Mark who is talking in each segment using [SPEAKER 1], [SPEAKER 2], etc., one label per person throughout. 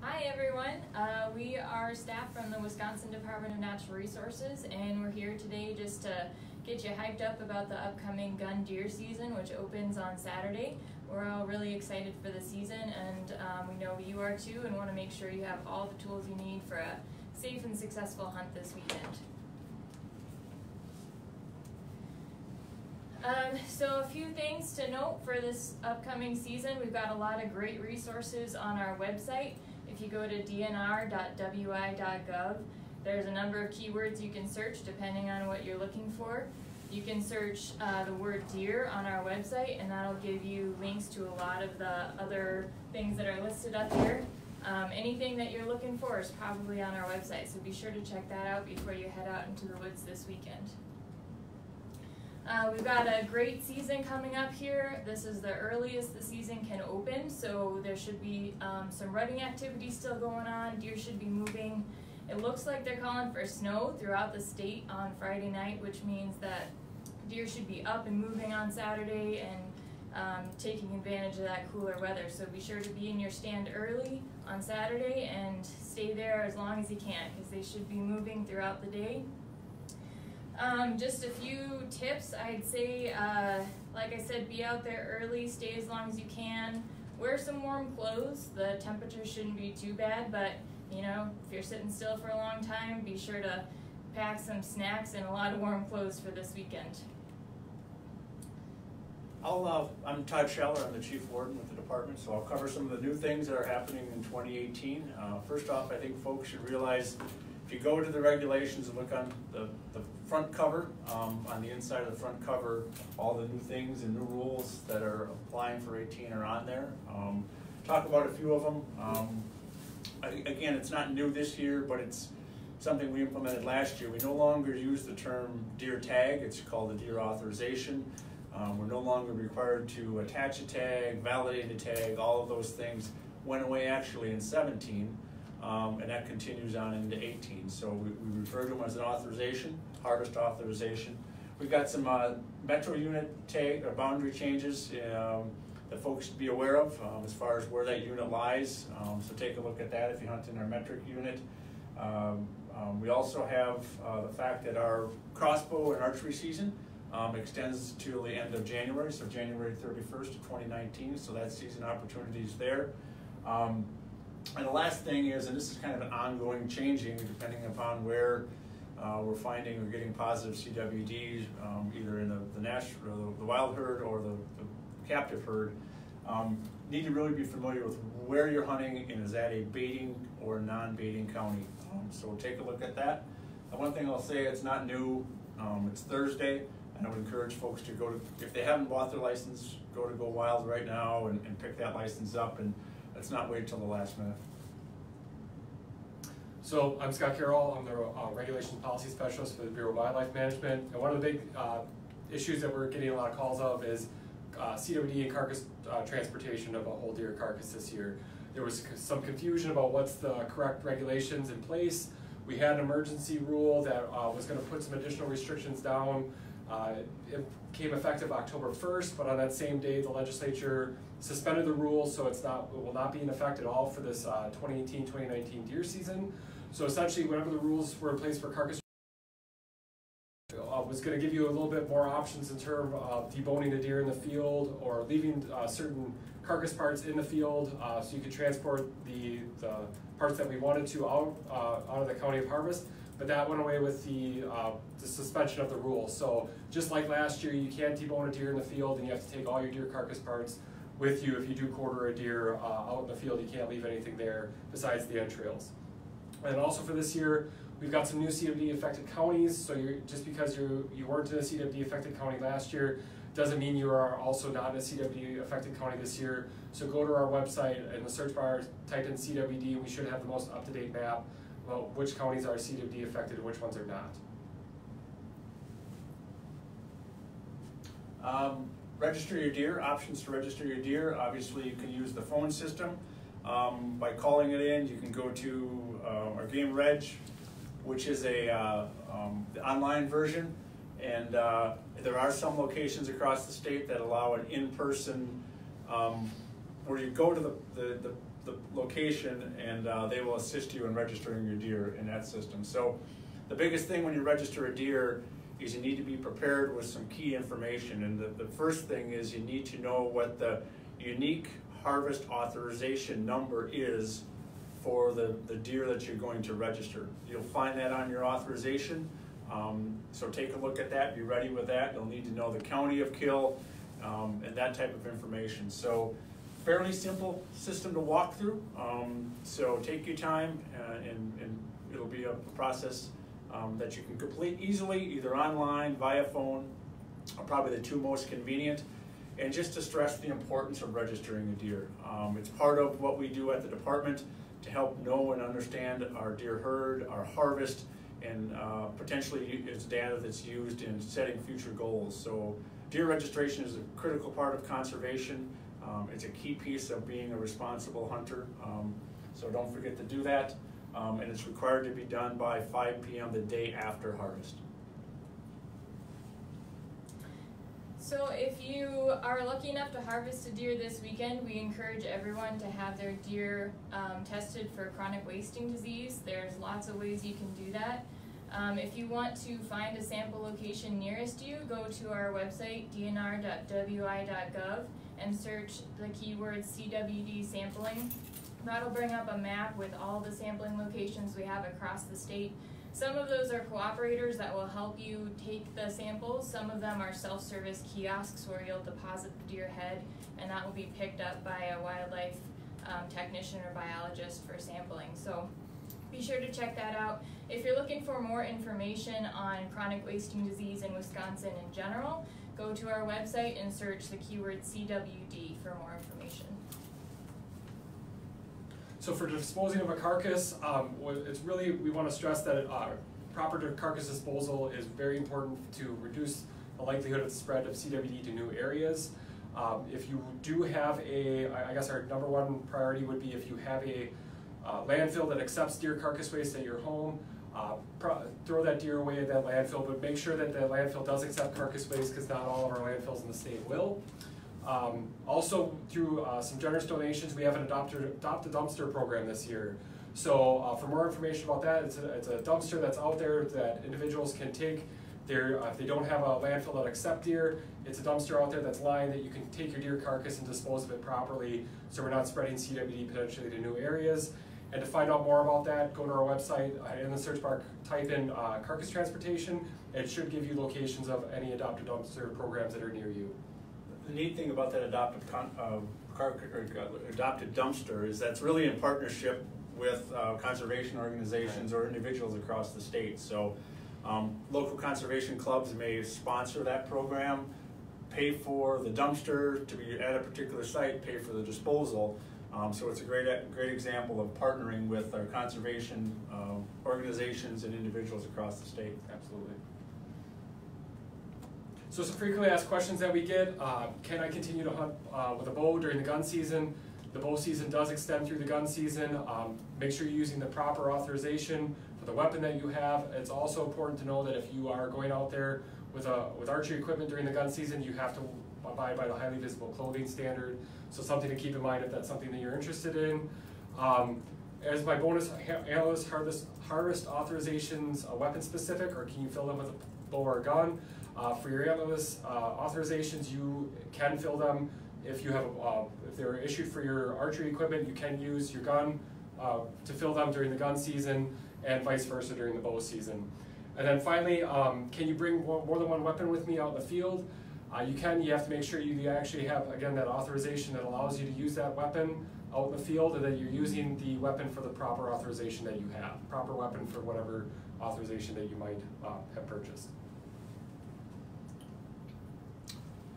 [SPEAKER 1] Hi everyone, we are staff from the Wisconsin Department of Natural Resources, and we're here today just to get you hyped up about the upcoming gun deer season, which opens on Saturday. We're all really excited for the season, and we know you are too, and want to make sure you have all the tools you need for a safe and successful hunt this weekend. So a few things to note for this upcoming season. We've got a lot of great resources on our website. If you go to dnr.wi.gov, there's a number of keywords you can search depending on what you're looking for. You can search the word deer on our website, and that'll give you links to a lot of the other things that are listed up here. Anything that you're looking for is probably on our website, so be sure to check that out before you head out into the woods this weekend. We've got a great season coming up here. This is the earliest the season can open, so there should be some rutting activity still going on. Deer should be moving. It looks like they're calling for snow throughout the state on Friday night, which means that deer should be up and moving on Saturday and taking advantage of that cooler weather. So be sure to be in your stand early on Saturday and stay there as long as you can, because they should be moving throughout the day. Just a few tips. I'd say, like I said, be out there early, stay as long as you can, wear some warm clothes. The temperature shouldn't be too bad, but you know, if you're sitting still for a long time, be sure to pack some snacks and a lot of warm clothes for this weekend.
[SPEAKER 2] I'm Todd Schaller. I'm the Chief Warden with the department, so I'll cover some of the new things that are happening in 2018. First off, I think folks should realize if you go to the regulations and look on the front cover, on the inside of the front cover, all the new things and new rules that are applying for 18 are on there. Talk about a few of them. Again, it's not new this year, but it's something we implemented last year. We no longer use the term deer tag. It's called the deer authorization. We're no longer required to attach a tag, validate a tag. All of those things went away actually in 17. And that continues on into 18. So we refer to them as an authorization, harvest authorization. We've got some metro unit tag or boundary changes that folks should be aware of as far as where that unit lies. So take a look at that if you hunt in our metric unit. We also have the fact that our crossbow and archery season extends to the end of January, so January 31st of 2019. So that season opportunities there. And the last thing is, and this is kind of an ongoing changing depending upon where we're finding or getting positive CWDs, either in the wild herd or the captive herd, need to really be familiar with where you're hunting and is that a baiting or non-baiting county. So we'll take a look at that. And one thing I'll say, it's not new, it's Thursday, and I would encourage folks to go to, if they haven't bought their license, go to Go Wild right now and pick that license up, and let's not wait till the last minute.
[SPEAKER 3] So I'm Scott Karel. I'm the Regulation Policy Specialist for the Bureau of Wildlife Management. And one of the big issues that we're getting a lot of calls of is CWD and carcass transportation of a whole deer carcass this year. There was some confusion about what's the correct regulations in place. We had an emergency rule that was going to put some additional restrictions down. It became effective October 1st, but on that same day the legislature suspended the rule, so it will not be in effect at all for this 2018-2019 deer season. So essentially, whenever the rules were in place for carcass was going to give you a little bit more options in terms of deboning the deer in the field or leaving certain carcass parts in the field, so you could transport the parts that we wanted to out of the county of harvest. But that went away with the suspension of the rule. So just like last year, you can't debone a deer in the field, and you have to take all your deer carcass parts with you. If you do quarter a deer out in the field, you can't leave anything there besides the entrails. And also for this year, we've got some new CWD affected counties. So just because you weren't in a CWD affected county last year doesn't mean you are also not in a CWD affected county this year. So go to our website, in the search bar, type in CWD. We should have the most up-to-date map about which counties are CWD affected and which ones are not.
[SPEAKER 2] Register your deer, options to register your deer. Obviously you can use the phone system. By calling it in, you can go to our GameReg, which is the online version, and there are some locations across the state that allow an in-person, where you go to the the location, and they will assist you in registering your deer in that system. So the biggest thing when you register a deer is you need to be prepared with some key information. And the first thing is you need to know what the unique harvest authorization number is for the deer that you're going to register. You'll find that on your authorization. So take a look at that, be ready with that. You'll need to know the county of kill and that type of information. So fairly simple system to walk through. So take your time and it'll be a process that you can complete easily, either online, via phone, are probably the two most convenient. And just to stress the importance of registering a deer. It's part of what we do at the department to help know and understand our deer herd, our harvest, and potentially it's data that's used in setting future goals. So deer registration is a critical part of conservation. It's a key piece of being a responsible hunter. So don't forget to do that. And it's required to be done by 5 p.m. the day after harvest.
[SPEAKER 1] So if you are lucky enough to harvest a deer this weekend, we encourage everyone to have their deer tested for chronic wasting disease. There's lots of ways you can do that. If you want to find a sample location nearest you, go to our website, dnr.wi.gov, and search the keyword CWD sampling. That'll bring up a map with all the sampling locations we have across the state. Some of those are cooperators that will help you take the samples. Some of them are self-service kiosks where you'll deposit the deer head, and that will be picked up by a wildlife technician or biologist for sampling. So be sure to check that out. If you're looking for more information on chronic wasting disease in Wisconsin in general, go to our website and search the keyword CWD for more information.
[SPEAKER 3] So for disposing of a carcass, it's really, we want to stress that proper carcass disposal is very important to reduce the likelihood of the spread of CWD to new areas. If you do have I guess our number one priority would be if you have a landfill that accepts deer carcass waste at your home, throw that deer away at that landfill, but make sure that the landfill does accept carcass waste, because not all of our landfills in the state will. Also, through some generous donations, we have an Adopt a Dumpster program this year. So for more information about that, it's a dumpster that's out there that individuals can take their, if they don't have a landfill that accepts deer, it's a dumpster out there that's lying that you can take your deer carcass and dispose of it properly, so we're not spreading CWD potentially to new areas. And to find out more about that, go to our website, in the search bar, type in carcass transportation. It should give you locations of any Adopt a Dumpster programs that are near you.
[SPEAKER 2] The neat thing about that adopted dumpster is that's really in partnership with conservation organizations or individuals across the state. So local conservation clubs may sponsor that program, pay for the dumpster to be at a particular site, pay for the disposal. So it's a great example of partnering with our conservation organizations and individuals across the state.
[SPEAKER 3] Absolutely. So some frequently asked questions that we get, can I continue to hunt with a bow during the gun season? The bow season does extend through the gun season. Make sure you're using the proper authorization for the weapon that you have. It's also important to know that if you are going out there with archery equipment during the gun season, you have to abide by the highly visible clothing standard. So something to keep in mind if that's something that you're interested in. As my bonus analyst, harvest authorizations weapon specific, or can you fill them with a bow or a gun? For your analyst authorizations, you can fill them if you have if they're issued for your archery equipment. You can use your gun to fill them during the gun season, and vice versa during the bow season. And then finally, can you bring more than one weapon with me out in the field? You can. You have to make sure you actually have, again, that authorization that allows you to use that weapon out in the field, and that you're using the weapon for the proper authorization that you have, proper weapon for whatever authorization that you might have purchased.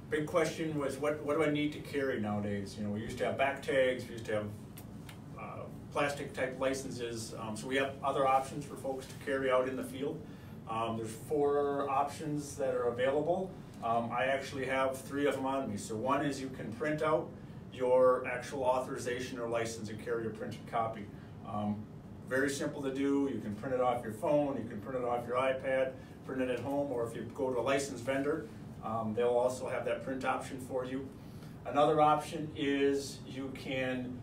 [SPEAKER 2] Big question was, what do I need to carry nowadays? You know, we used to have back tags, we used to have plastic type licenses, so we have other options for folks to carry out in the field. There's 4 options that are available. I actually have 3 of them on me. So one is you can print out your actual authorization or license and carry a printed copy. Very simple to do. You can print it off your phone, you can print it off your iPad, print it at home, or if you go to a licensed vendor, they'll also have that print option for you. Another option is you can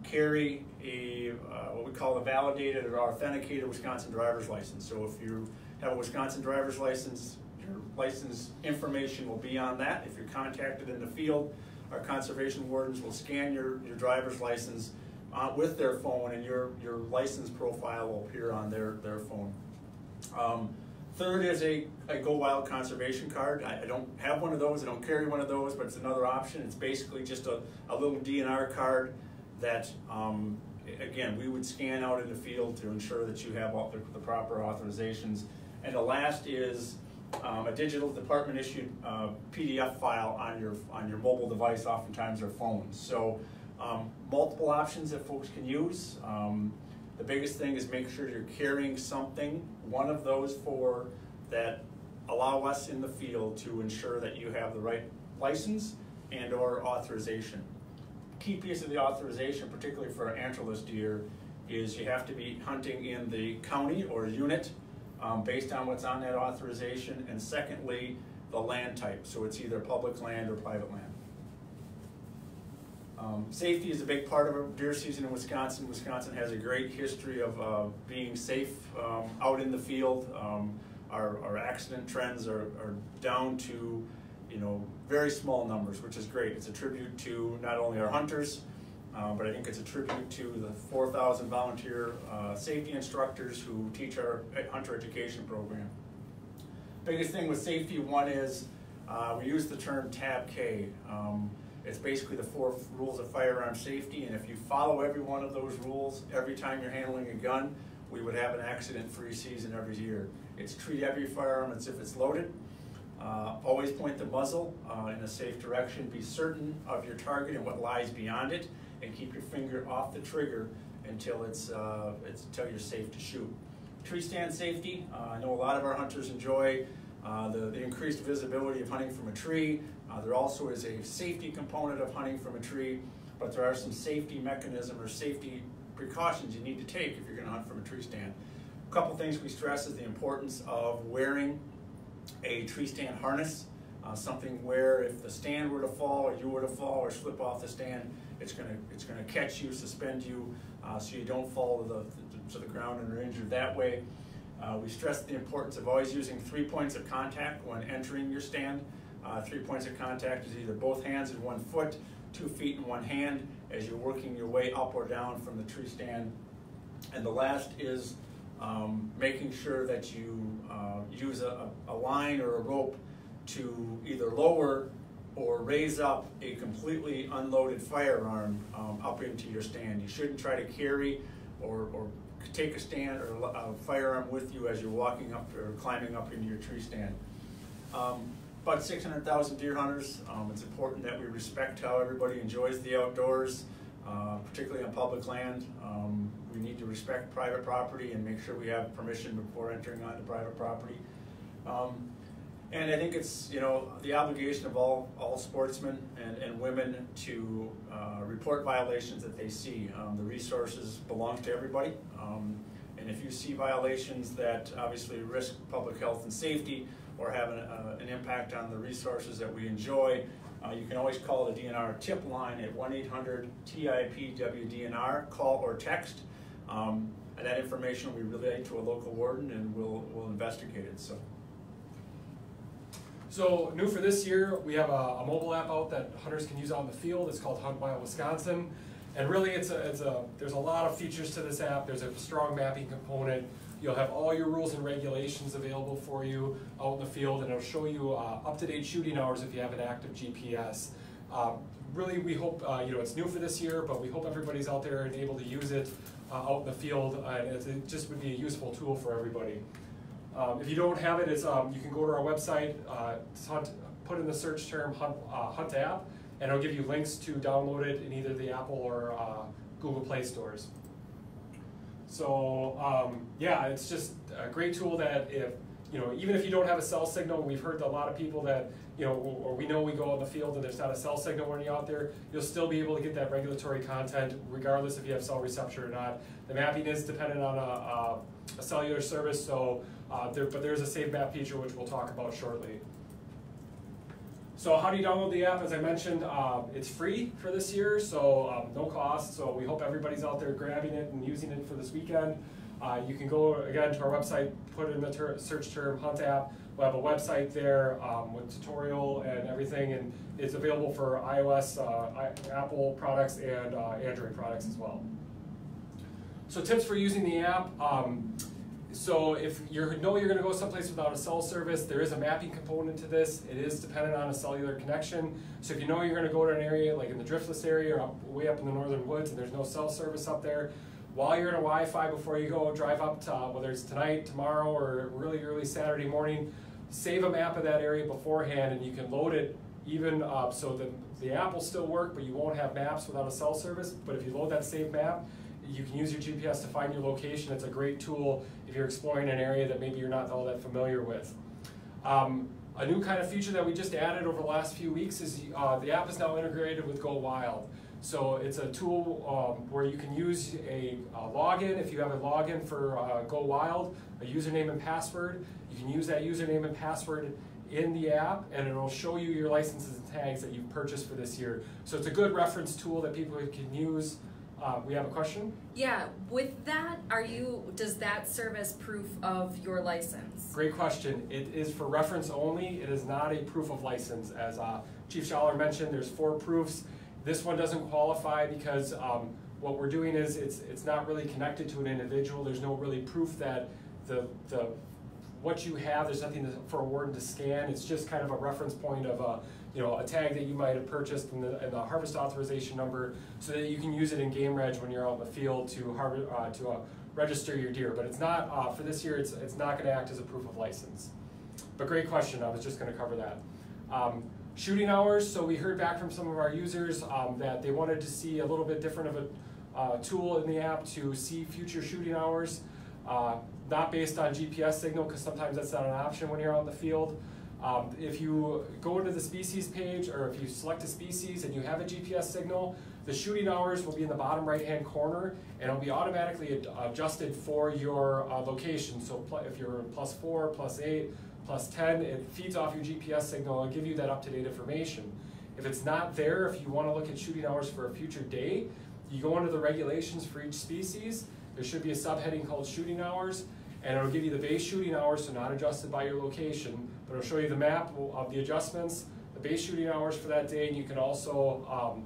[SPEAKER 2] carry a what we call a validated or authenticated Wisconsin driver's license. So if you have a Wisconsin driver's license, your license information will be on that. If you're contacted in the field, our conservation wardens will scan your driver's license with their phone, and your license profile will appear on their phone. Third is a Go Wild conservation card. I don't have one of those, I don't carry one of those, but it's another option. It's basically just a little DNR card that, again, we would scan out in the field to ensure that you have all the proper authorizations. And the last is a digital department issued PDF file on your mobile device, oftentimes their phones. So multiple options that folks can use. The biggest thing is make sure you're carrying something, one of those four, that allow us in the field to ensure that you have the right license and or authorization. Key piece of the authorization, particularly for antlerless deer, is you have to be hunting in the county or unit based on what's on that authorization, and secondly, the land type. So it's either public land or private land. Safety is a big part of our deer season in Wisconsin. Wisconsin has a great history of being safe out in the field. Our accident trends are down to, very small numbers, which is great. It's a tribute to not only our hunters, but I think it's a tribute to the 4,000 volunteer safety instructors who teach our hunter education program. Biggest thing with safety, one is we use the term Tab K. It's basically the 4 rules of firearm safety, and if you follow every one of those rules every time you're handling a gun, we would have an accident-free season every year. It's treat every firearm as if it's loaded. Always point the muzzle in a safe direction. Be certain of your target and what lies beyond it, and keep your finger off the trigger until you're safe to shoot. Tree stand safety. I know a lot of our hunters enjoy the increased visibility of hunting from a tree. There also is a safety component of hunting from a tree, but there are some safety mechanisms or safety precautions you need to take if you're going to hunt from a tree stand. A couple things we stress is the importance of wearing a tree stand harness, something where if the stand were to fall or you were to fall or slip off the stand, it's going to catch you, suspend you, so you don't fall to the ground and are injured that way. We stress the importance of always using 3 points of contact when entering your stand. 3 points of contact is either both hands and 1 foot, 2 feet and 1 hand, as you're working your way up or down from the tree stand. And the last is making sure that you use a line or a rope to either lower or raise up a completely unloaded firearm up into your stand. You shouldn't try to carry or take a stand or a firearm with you as you're walking up or climbing up into your tree stand. About 600,000 deer hunters. It's important that we respect how everybody enjoys the outdoors, particularly on public land. We need to respect private property and make sure we have permission before entering onto private property. And I think it's the obligation of all sportsmen and women to report violations that they see. The resources belong to everybody, and if you see violations that obviously risk public health and safety or have an impact on the resources that we enjoy, you can always call the DNR tip line at 1-800-TIPWDNR, call or text, and that information will be relayed to a local warden and we'll investigate it.
[SPEAKER 3] So new for this year, we have a mobile app out that hunters can use out in the field. It's called Hunt Wild Wisconsin, and really there's a lot of features to this app. There's a strong mapping component. You'll have all your rules and regulations available for you out in the field, and it'll show you up-to-date shooting hours if you have an active GPS. Really, we hope, it's new for this year, but we hope everybody's out there and able to use it out in the field, and it just would be a useful tool for everybody. If you don't have it, you can go to our website, put in the search term Hunt app, and it'll give you links to download it in either the Apple or Google Play stores. So yeah, it's just a great tool that even if you don't have a cell signal, we've heard a lot of people that, or we know we go out in the field and there's not a cell signal when you're out there, you'll still be able to get that regulatory content regardless if you have cell reception or not. The mapping is dependent on a cellular service, so but there's a save map feature which we'll talk about shortly. So how do you download the app? As I mentioned, it's free for this year, so no cost. So we hope everybody's out there grabbing it and using it for this weekend. You can go again to our website, put in the search term Hunt app. We'll have a website there with tutorial and everything, and it's available for iOS, Apple products, and Android products as well. So tips for using the app. So if you know you're going to go someplace without a cell service, there is a mapping component to this. It is dependent on a cellular connection. So if you know you're going to go to an area like in the driftless area or way up in the northern woods and there's no cell service up there, while you're in a Wi-Fi, before you go drive up to, whether it's tonight, tomorrow, or really early Saturday morning, save a map of that area beforehand, and you can load it even so that the app will still work, but you won't have maps without a cell service. But if you load that saved map, you can use your GPS to find your location. It's a great tool if you're exploring an area that maybe you're not all that familiar with. A new kind of feature that we just added over the last few weeks is the app is now integrated with Go Wild. So it's a tool where you can use a login. If you have a login for Go Wild, a username and password, you can use that username and password in the app, and it'll show you your licenses and tags that you've purchased for this year. So it's a good reference tool that people can use. We have a question?
[SPEAKER 4] Yeah, with that, does that serve as proof of your license?
[SPEAKER 3] Great question. It is for reference only. It is not a proof of license. As Chief Schaller mentioned, there's 4 proofs. This one doesn't qualify because what we're doing is it's not really connected to an individual. There's no really proof that what you have, there's nothing for a warden to scan. It's just kind of a reference point of a tag that you might have purchased and the harvest authorization number, so that you can use it in GameReg when you're out in the field to register your deer. But it's not, for this year, it's not going to act as a proof of license. But great question, I was just going to cover that. Shooting hours, so we heard back from some of our users that they wanted to see a little bit different of a tool in the app to see future shooting hours, not based on GPS signal, because sometimes that's not an option when you're out in the field. If you go into the species page, or if you select a species and you have a GPS signal, the shooting hours will be in the bottom right-hand corner, and it'll be automatically adjusted for your location. So if you're +4, +8, +10, it feeds off your GPS signal and give you that up-to-date information. If it's not there, if you want to look at shooting hours for a future day, you go into the regulations for each species. There should be a subheading called shooting hours, and it'll give you the base shooting hours, so not adjusted by your location, but it'll show you the map of the adjustments, the base shooting hours for that day, and you can also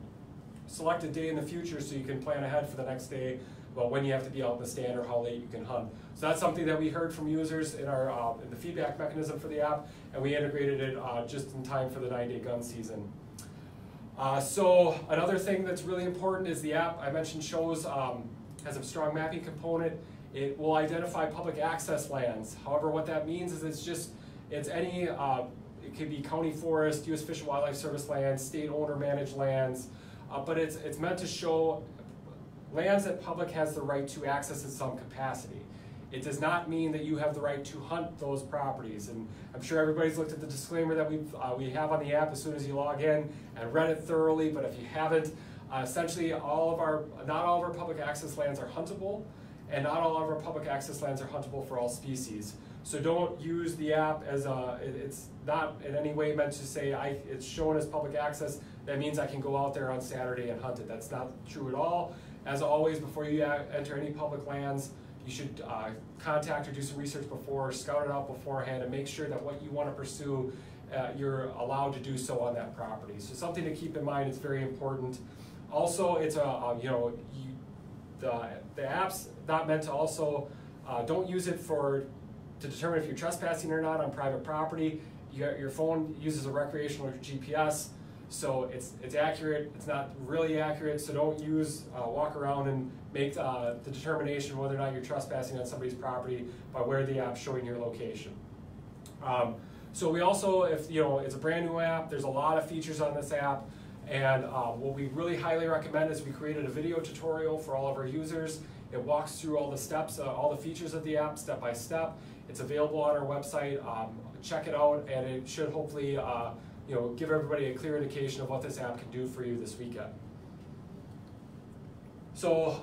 [SPEAKER 3] select a day in the future so you can plan ahead for the next day, well, when you have to be out in the stand or how late you can hunt. So that's something that we heard from users in our in the feedback mechanism for the app, and we integrated it just in time for the 9-day gun season. So another thing that's really important is the app, I mentioned, has a strong mapping component. It will identify public access lands. However, what that means is it's any, it could be county forest, U.S. Fish and Wildlife Service lands, state owner managed lands, but it's meant to show lands that public has the right to access in some capacity. It does not mean that you have the right to hunt those properties. And I'm sure everybody's looked at the disclaimer that we have on the app as soon as you log in and read it thoroughly, but if you haven't, essentially not all of our public access lands are huntable, and not all of our public access lands are huntable for all species. So don't use the app as it's not in any way meant to say it's shown as public access. That means I can go out there on Saturday and hunt it. That's not true at all. As always, before you enter any public lands, you should contact or do some research before, scout it out beforehand, and make sure that what you want to pursue, you're allowed to do so on that property. So something to keep in mind, it's very important. Also, it's the app's not meant to also, don't use it to determine if you're trespassing or not on private property. Your phone uses a recreational GPS, so it's accurate. It's not really accurate, so don't walk around and make the determination whether or not you're trespassing on somebody's property by where the app's showing your location. So we also, it's a brand new app, there's a lot of features on this app, and what we really highly recommend is we created a video tutorial for all of our users. It walks through all the steps, all the features of the app step by step. It's available on our website. Check it out, and it should hopefully give everybody a clear indication of what this app can do for you this weekend. So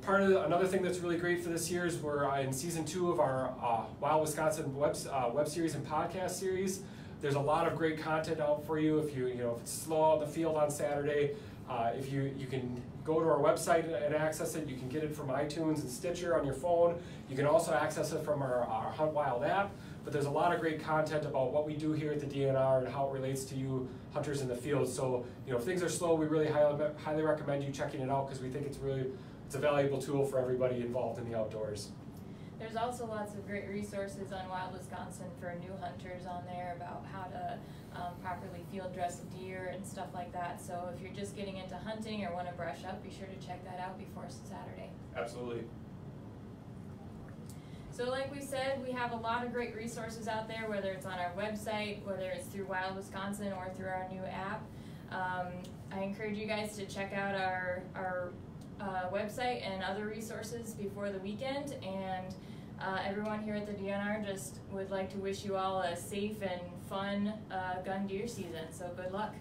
[SPEAKER 3] another thing that's really great for this year is we're in season 2 of our Wild Wisconsin web series and podcast series. There's a lot of great content out for you. If if it's slow out in the field on Saturday, if you can go to our website and access it. You can get it from iTunes and Stitcher on your phone. You can also access it from our Hunt Wild app. But there's a lot of great content about what we do here at the DNR and how it relates to you hunters in the field. So if things are slow, we really highly recommend you checking it out because we think it's a valuable tool for everybody involved in the outdoors.
[SPEAKER 1] There's also lots of great resources on Wild Wisconsin for new hunters on there about how to properly field dress a deer and stuff like that. So if you're just getting into hunting or want to brush up, be sure to check that out before Saturday.
[SPEAKER 3] Absolutely.
[SPEAKER 1] So like we said, we have a lot of great resources out there, whether it's on our website, whether it's through Wild Wisconsin or through our new app. I encourage you guys to check out our website and other resources before the weekend, and everyone here at the DNR just would like to wish you all a safe and fun gun deer season, so good luck.